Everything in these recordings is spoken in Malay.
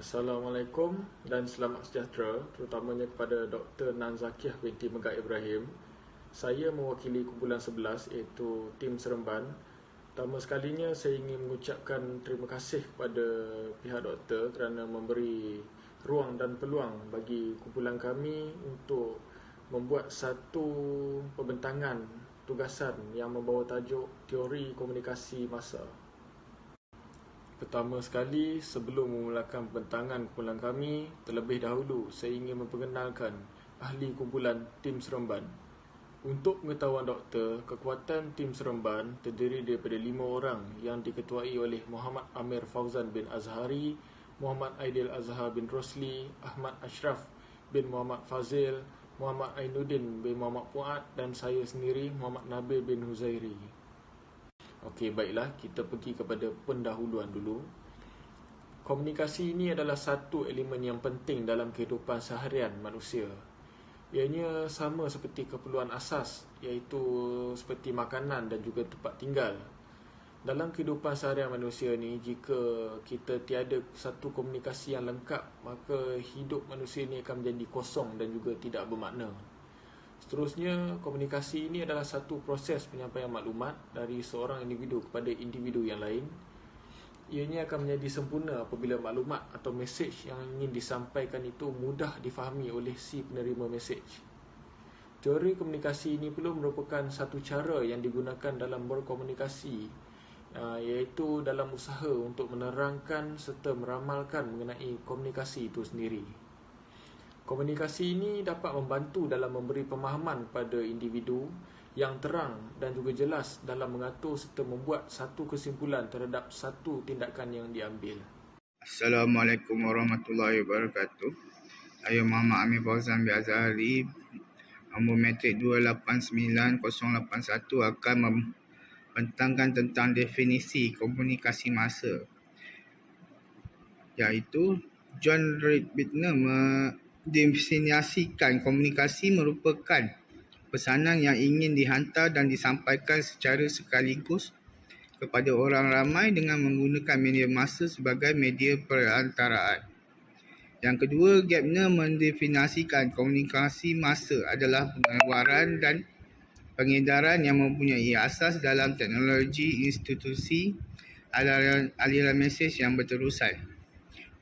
Assalamualaikum dan selamat sejahtera, terutamanya kepada Dr. Nan Zakiah binti Megat Ibrahim. Saya mewakili kumpulan 11 iaitu Tim Seremban. Pertama sekalinya saya ingin mengucapkan terima kasih kepada pihak doktor kerana memberi ruang dan peluang bagi kumpulan kami untuk membuat satu pembentangan tugasan yang membawa tajuk Teori Komunikasi Massa. Pertama sekali, sebelum memulakan pembentangan kumpulan kami, terlebih dahulu saya ingin memperkenalkan ahli kumpulan Tim Seremban. Untuk pengetahuan doktor, kekuatan Tim Seremban terdiri daripada 5 orang yang diketuai oleh Muhammad Amir Fauzan bin Azhari, Muhammad Aidil Azhar bin Rosli, Ahmad Ashraf bin Muhammad Fazil, Muhammad Ainuddin bin Muhammad Fuad dan saya sendiri Muhammad Nabil bin Huzairi. Okey, baiklah, kita pergi kepada pendahuluan dulu. Komunikasi ini adalah satu elemen yang penting dalam kehidupan seharian manusia. Ianya sama seperti keperluan asas, iaitu seperti makanan dan juga tempat tinggal. Dalam kehidupan seharian manusia ni, jika kita tiada satu komunikasi yang lengkap, maka hidup manusia ni akan menjadi kosong dan juga tidak bermakna. Seterusnya, komunikasi ini adalah satu proses penyampaian maklumat dari seorang individu kepada individu yang lain. Ianya akan menjadi sempurna apabila maklumat atau mesej yang ingin disampaikan itu mudah difahami oleh si penerima mesej. Teori komunikasi ini perlu merupakan satu cara yang digunakan dalam berkomunikasi, iaitu dalam usaha untuk menerangkan serta meramalkan mengenai komunikasi itu sendiri. Komunikasi ini dapat membantu dalam memberi pemahaman kepada individu yang terang dan juga jelas dalam mengatur serta membuat satu kesimpulan terhadap satu tindakan yang diambil. Assalamualaikum warahmatullahi wabarakatuh. Saya Muhammad Amir Fauzan bin Azhari, nombor matrik 289081 akan membentangkan tentang definisi komunikasi massa, iaitu John Reed Bittner mendefinisikan komunikasi merupakan pesanan yang ingin dihantar dan disampaikan secara sekaligus kepada orang ramai dengan menggunakan media massa sebagai media perantaraan. Yang kedua, Gardner mendefinisikan komunikasi massa adalah pengeluaran dan pengedaran yang mempunyai asas dalam teknologi institusi aliran mesej yang berterusan.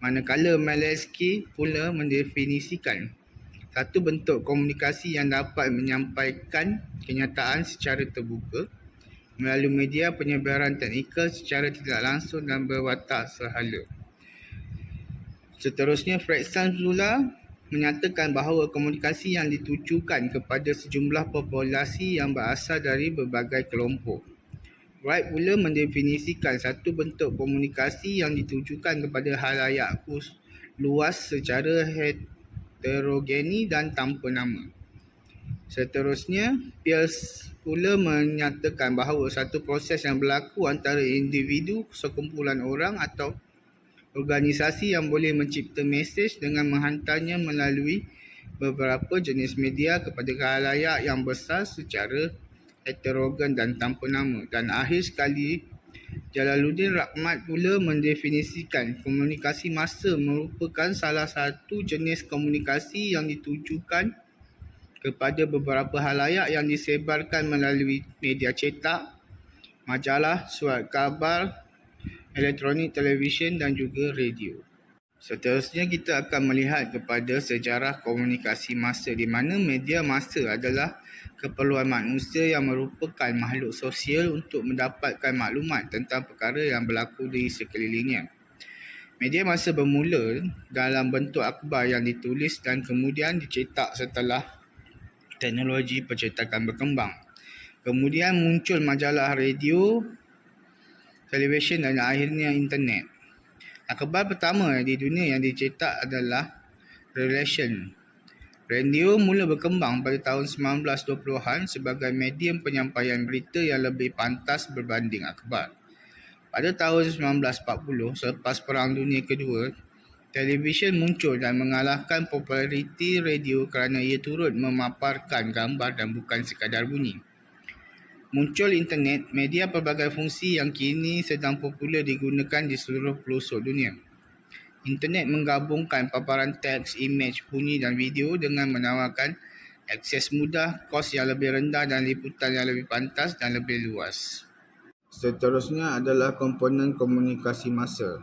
Manakala Malesky pula mendefinisikan satu bentuk komunikasi yang dapat menyampaikan kenyataan secara terbuka melalui media penyebaran teknikal secara tidak langsung dan berwatak sehala. Seterusnya, Fredson pula menyatakan bahawa komunikasi yang ditujukan kepada sejumlah populasi yang berasal dari berbagai kelompok. Wright pula mendefinisikan satu bentuk komunikasi yang ditujukan kepada khalayak luas secara heterogeni dan tanpa nama. Seterusnya, Peirce pula menyatakan bahawa satu proses yang berlaku antara individu, sekumpulan orang atau organisasi yang boleh mencipta mesej dengan menghantarnya melalui beberapa jenis media kepada khalayak yang besar secara heterogen dan tanpa nama. Dan akhir sekali, Jalaluddin Rahmat pula mendefinisikan komunikasi massa merupakan salah satu jenis komunikasi yang ditujukan kepada beberapa khalayak yang disebarkan melalui media cetak, majalah, surat khabar, elektronik, televisyen dan juga radio. Seterusnya, kita akan melihat kepada sejarah komunikasi massa di mana media massa adalah keperluan manusia yang merupakan makhluk sosial untuk mendapatkan maklumat tentang perkara yang berlaku di sekelilingnya. Media massa bermula dalam bentuk akhbar yang ditulis dan kemudian dicetak setelah teknologi percetakan berkembang. Kemudian muncul majalah, radio, televisyen dan akhirnya internet. Akhbar pertama di dunia yang dicetak adalah Relation. Radio mula berkembang pada tahun 1920-an sebagai medium penyampaian berita yang lebih pantas berbanding akhbar. Pada tahun 1940, selepas Perang Dunia Kedua, televisyen muncul dan mengalahkan populariti radio kerana ia turut memaparkan gambar dan bukan sekadar bunyi. Muncul internet, media pelbagai fungsi yang kini sedang popular digunakan di seluruh pelosok dunia. Internet menggabungkan paparan teks, imej, bunyi dan video dengan menawarkan akses mudah, kos yang lebih rendah dan liputan yang lebih pantas dan lebih luas. Seterusnya adalah komponen komunikasi massa.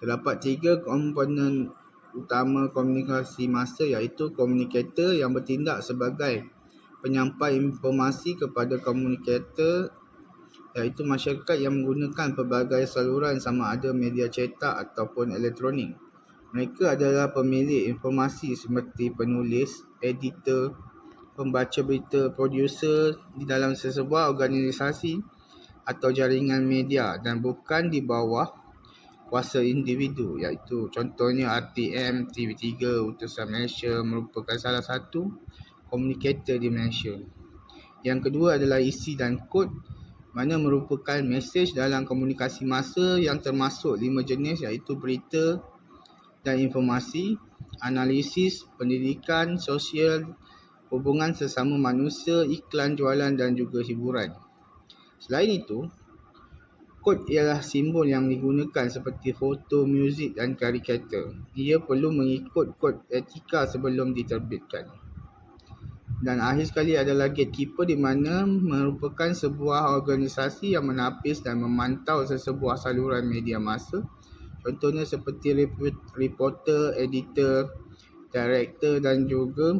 Terdapat 3 komponen utama komunikasi massa iaitu komunikator yang bertindak sebagai penyampai informasi kepada komunikator iaitu masyarakat yang menggunakan pelbagai saluran sama ada media cetak ataupun elektronik. Mereka adalah pemilik informasi seperti penulis, editor, pembaca berita, produser di dalam sesebuah organisasi atau jaringan media dan bukan di bawah kuasa individu iaitu contohnya RTM, TV3, Utusan Malaysia merupakan salah satu komunikator di Malaysia. Yang kedua adalah isi dan kod mana merupakan mesej dalam komunikasi massa yang termasuk 5 jenis iaitu berita dan informasi, analisis, pendidikan, sosial, hubungan sesama manusia, iklan, jualan dan juga hiburan. Selain itu, kod ialah simbol yang digunakan seperti foto, muzik dan karikatur. Ia perlu mengikut kod etika sebelum diterbitkan. Dan akhir sekali adalah gatekeeper di mana merupakan sebuah organisasi yang menapis dan memantau sesebuah saluran media massa. Contohnya seperti reporter, editor, director dan juga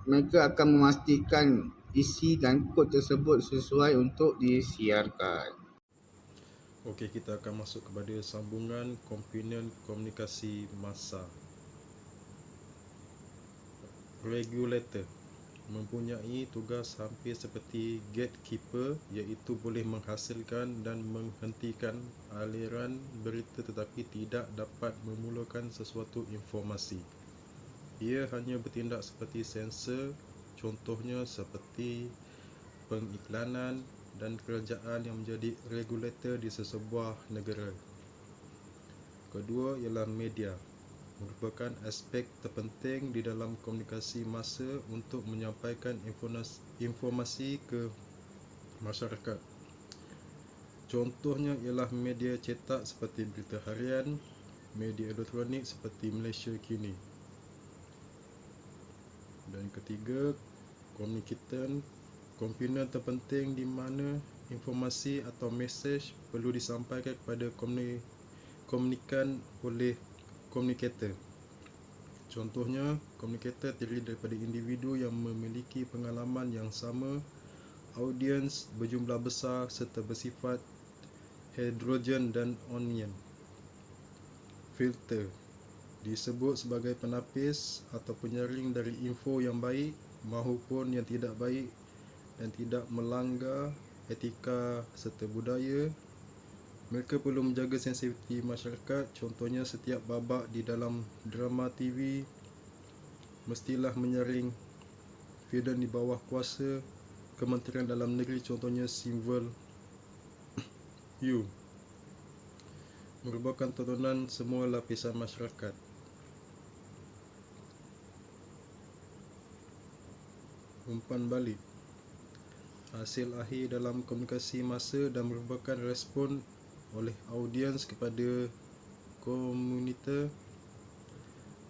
mereka akan memastikan isi dan kod tersebut sesuai untuk disiarkan. Okey, kita akan masuk kepada sambungan komponen komunikasi massa. Regulator mempunyai tugas hampir seperti gatekeeper iaitu boleh menghasilkan dan menghentikan aliran berita tetapi tidak dapat memulakan sesuatu informasi. Ia hanya bertindak seperti sensor, contohnya seperti pengiklanan dan kerajaan yang menjadi regulator di sesebuah negara. Kedua ialah media, merupakan aspek terpenting di dalam komunikasi massa untuk menyampaikan informasi ke masyarakat. Contohnya ialah media cetak seperti berita harian, media elektronik seperti Malaysia Kini. Dan ketiga, komponen terpenting di mana informasi atau mesej perlu disampaikan kepada komunikan oleh komunikator. Contohnya, komunikator terdiri daripada individu yang memiliki pengalaman yang sama, audiens berjumlah besar serta bersifat heterogen dan onion. Filter disebut sebagai penapis atau penyaring dari info yang baik maupun yang tidak baik dan tidak melanggar etika serta budaya. Mereka perlu menjaga sensitiviti masyarakat, contohnya setiap babak di dalam drama TV mestilah menyaring filem di bawah kuasa Kementerian Dalam Negeri, contohnya Civil U. Merupakan tontonan semua lapisan masyarakat. Umpan balik hasil akhir dalam komunikasi massa dan merupakan respon oleh audiens kepada komunitas.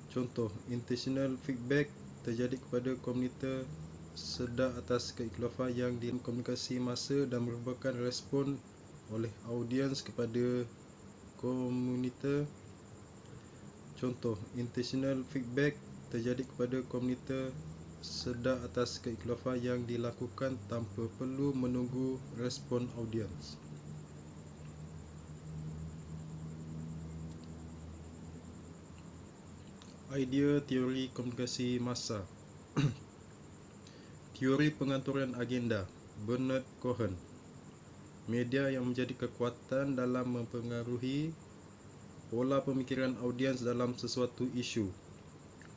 Contoh, intentional feedback terjadi kepada komunitas sedar atas keikhlafan yang di komunikasi massa dan merupakan respon oleh audiens kepada komunitas. Contoh, intentional feedback terjadi kepada komunitas sedar atas keikhlafan yang dilakukan tanpa perlu menunggu respon audiens. Idea teori komunikasi massa. Teori pengaturan agenda, Bernard Cohen. Media yang menjadi kekuatan dalam mempengaruhi pola pemikiran audiens dalam sesuatu isu.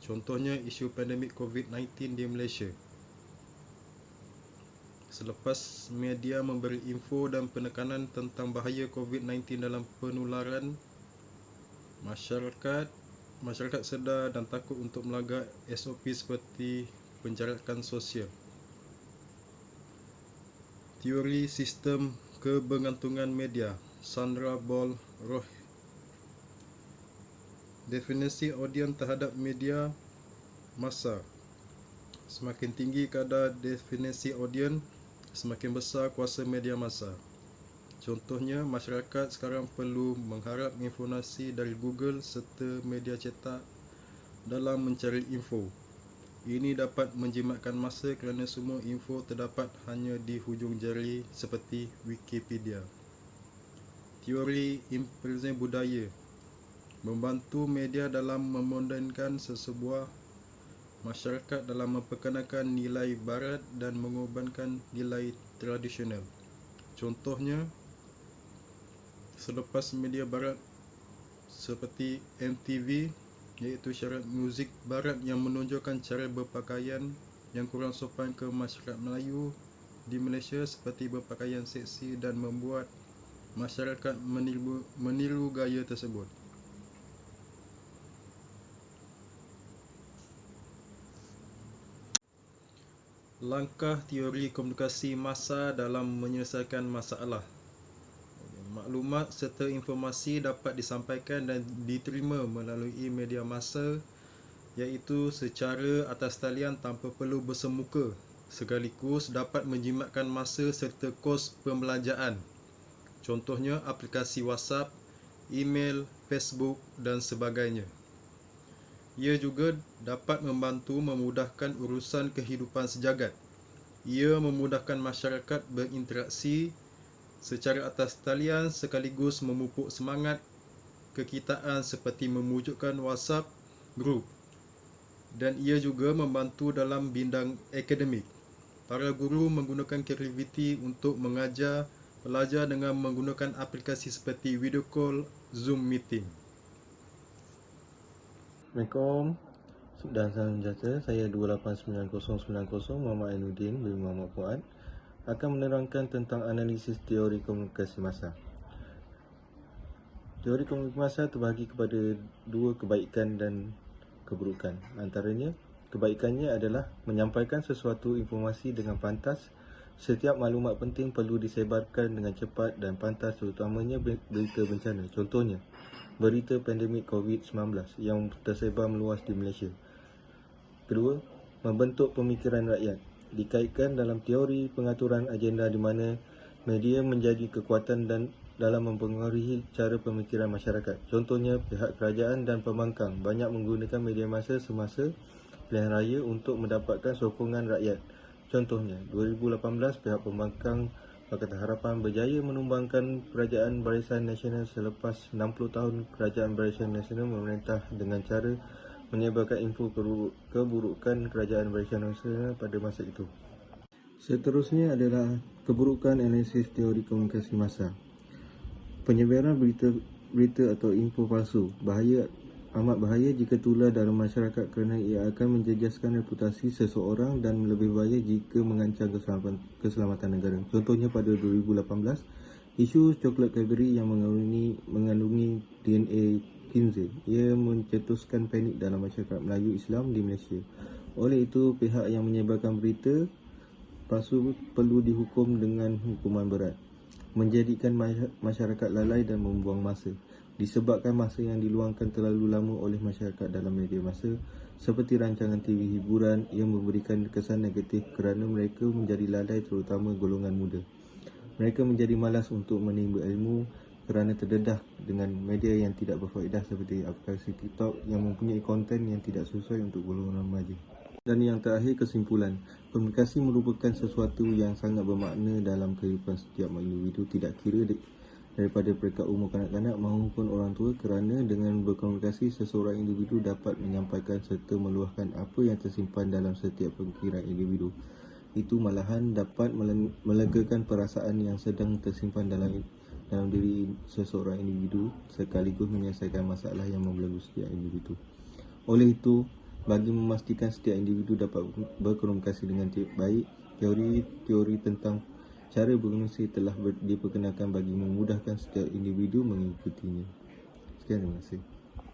Contohnya isu pandemik COVID-19 di Malaysia. Selepas media memberi info dan penekanan tentang bahaya COVID-19 dalam penularan, masyarakat sedar dan takut untuk melanggar SOP seperti penjarakan sosial. Teori sistem kebergantungan media, Sandra Ball Definisi audien terhadap media massa. Semakin tinggi kadar definisi audien, semakin besar kuasa media massa. Contohnya, masyarakat sekarang perlu mengharap informasi dari Google serta media cetak dalam mencari info. Ini dapat menjimatkan masa kerana semua info terdapat hanya di hujung jari seperti Wikipedia. Teori imperialisme budaya membantu media dalam memodernkan sesebuah masyarakat dalam memperkenalkan nilai barat dan mengorbankan nilai tradisional. Contohnya, selepas media barat seperti MTV, iaitu syarat muzik barat yang menonjolkan cara berpakaian yang kurang sopan ke masyarakat Melayu di Malaysia seperti berpakaian seksi dan membuat masyarakat meniru gaya tersebut. Langkah teori komunikasi massa dalam menyelesaikan masalah. Maklumat serta informasi dapat disampaikan dan diterima melalui media massa, iaitu secara atas talian tanpa perlu bersemuka, sekaligus dapat menjimatkan masa serta kos pembelajaran. Contohnya aplikasi WhatsApp, email, Facebook dan sebagainya. Ia juga dapat membantu memudahkan urusan kehidupan sejagat. Ia memudahkan masyarakat berinteraksi secara atas talian sekaligus memupuk semangat kekitaan seperti memwujudkan WhatsApp group. Dan ia juga membantu dalam bidang akademik. Para guru menggunakan kreativiti untuk mengajar pelajar dengan menggunakan aplikasi seperti video call, Zoom meeting. Assalamualaikum dan salam sejahtera. Saya 289090 Muhammad Ainuddin bin Muhammad Fuad akan menerangkan tentang analisis teori komunikasi massa. Teori komunikasi massa terbahagi kepada dua kebaikan dan keburukan. Antaranya, kebaikannya adalah menyampaikan sesuatu informasi dengan pantas. Setiap maklumat penting perlu disebarkan dengan cepat dan pantas, terutamanya berita bencana. Contohnya, berita pandemik COVID-19 yang tersebar meluas di Malaysia. Kedua, membentuk pemikiran rakyat. Dikaitkan dalam teori pengaturan agenda di mana media menjadi kekuatan dan dalam mempengaruhi cara pemikiran masyarakat. Contohnya, pihak kerajaan dan pembangkang banyak menggunakan media massa semasa pilihan raya untuk mendapatkan sokongan rakyat. Contohnya, 2018 pihak pembangkang Pakatan Harapan berjaya menumbangkan Kerajaan Barisan Nasional selepas 60 tahun Kerajaan Barisan Nasional memerintah dengan cara menyebarkan info keburukan Kerajaan Barisan Nasional pada masa itu. Seterusnya adalah keburukan analisis teori komunikasi massa. Penyebaran berita atau info palsu amat bahaya jika tular dalam masyarakat kerana ia akan menjejaskan reputasi seseorang dan lebih bahaya jika mengancam keselamatan negara. Contohnya pada 2018, isu coklat Cadbury yang mengandungi DNA khinzir, ia mencetuskan panik dalam masyarakat Melayu Islam di Malaysia. Oleh itu, pihak yang menyebarkan berita palsu perlu dihukum dengan hukuman berat. Menjadikan masyarakat lalai dan membuang masa. Disebabkan masa yang diluangkan terlalu lama oleh masyarakat dalam media massa seperti rancangan TV hiburan, ia memberikan kesan negatif kerana mereka menjadi lalai, terutama golongan muda. Mereka menjadi malas untuk menimba ilmu kerana terdedah dengan media yang tidak berfaedah seperti aplikasi TikTok yang mempunyai konten yang tidak sesuai untuk golongan remaja. Dan yang terakhir, kesimpulan. Komunikasi merupakan sesuatu yang sangat bermakna dalam kehidupan setiap individu, tidak kira daripada peringkat umur kanak-kanak maupun orang tua, kerana dengan berkomunikasi seseorang individu dapat menyampaikan serta meluahkan apa yang tersimpan dalam setiap pemikiran individu. Itu malahan dapat melegakan perasaan yang sedang tersimpan dalam diri seseorang individu sekaligus menyelesaikan masalah yang membelenggu setiap individu. Oleh itu, bagi memastikan setiap individu dapat berkomunikasi dengan baik, teori tentang cara berkomunikasi telah diperkenalkan bagi memudahkan setiap individu mengikutinya. Sekian, terima kasih.